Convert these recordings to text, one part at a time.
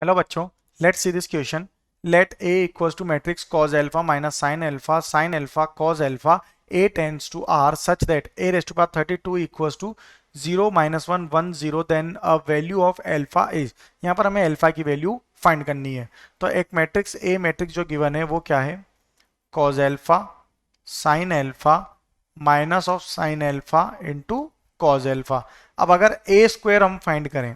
Hello बच्चों, let's see this question. Let A equals to matrix cos alpha minus sin alpha cos alpha A tends to R such that A raised to power 32 equals to 0 minus 1 1 0 then a value of alpha is. यहाँ पर हमें alpha की value find करनी है. तो एक matrix A matrix जो given है वो क्या है? cos alpha sin alpha minus of sin alpha into cos alpha. अब अगर A स्क्वायर हम फाइंड करें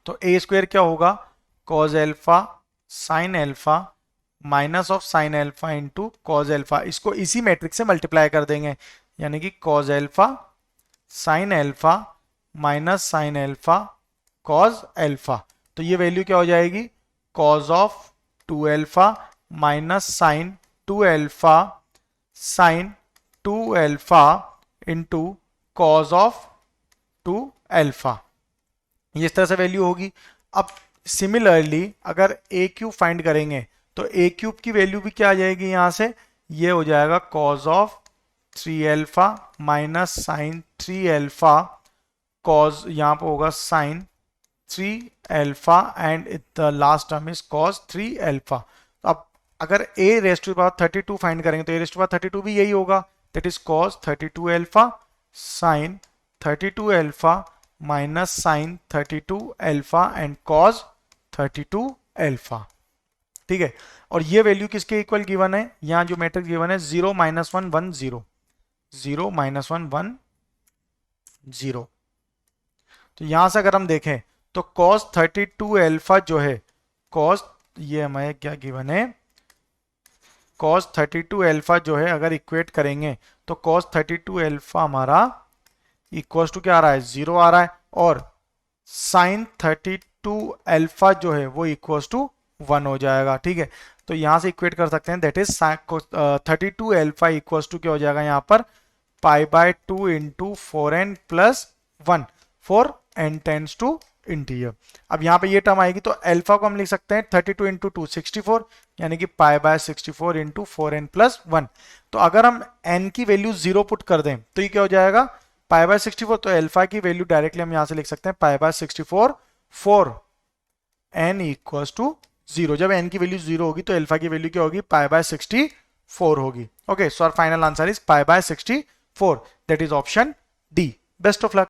तो ए स्क्वायर क्या होगा? Cos alpha sine alpha minus of sine alpha into cos alpha. इसको इसी मैट्रिक्स से मल्टीप्लाई कर देंगे, यानी कि cos alpha sine alpha minus sine alpha cos alpha. तो ये वैल्यू क्या हो जाएगी? Cos of 2 alpha minus sine 2 alpha sine 2 alpha into cos of 2 alpha. ये इस तरह से वैल्यू होगी. अब सिमिलरली अगर ए क्यूब फाइंड करेंगे तो ए क्यूब की वैल्यू भी क्या आ जाएगी? यहां से ये हो जाएगा cos of 3 alpha minus sine 3 alpha cos, यहां पर होगा sine 3 alpha and the last term is cos 3 alpha. अब अगर A raised to power 32 find करेंगे तो ए रेस्ट टू पावर 32 भी यही होगा, that is cos 32 alpha sine 32 alpha minus sine 32 alpha and cos 32 alpha. ठीक है. और ये वैल्यू किसके इक्वल गिवन है? यहां जो मैट्रिक्स गिवन है 0 माइनस 1 1 0 0 माइनस 1 1 0. तो यहां से अगर हम देखें तो कॉस 32 एल्फा जो है कॉस, ये हमारे क्या गिवन है? कॉस 32 एल्फा जो है अगर इक्वेट करेंगे तो कॉस 32 एल्फा हमारा इक्वल्स टू क्या आ रहा है? 0 आ रहा है. और साइन 32 एल्फा जो है वो इक्वल्स टू 1 हो जाएगा. ठीक है. तो यहां से इक्वेट कर सकते हैं, that is 32 alpha equals to क्या हो जाएगा यहां पर? Pi by 2 into 4n plus 1 4 n tends to integer. अब यहां पे ये टर्म आएगी तो अल्फा को हम लिख सकते हैं 32 इंटू 2 64, यानी कि पाई बाय 64 इंटू 4n प्लस 1. तो अगर हम n की वैल्यू 0 पुट कर दें तो ये क्या हो जाएगा? पाई बाय 64. तो अल्फा की वैल्यू डायरेक्टली हम यहां से लिख सकते हैं pi by 64 4 n equals to 0. जब n की वैल्यू 0 होगी तो अल्फा की वैल्यू क्या होगी? पाई बाय 64 होगी. Okay, so our final answer is pi by 64. That is option D. Best of luck.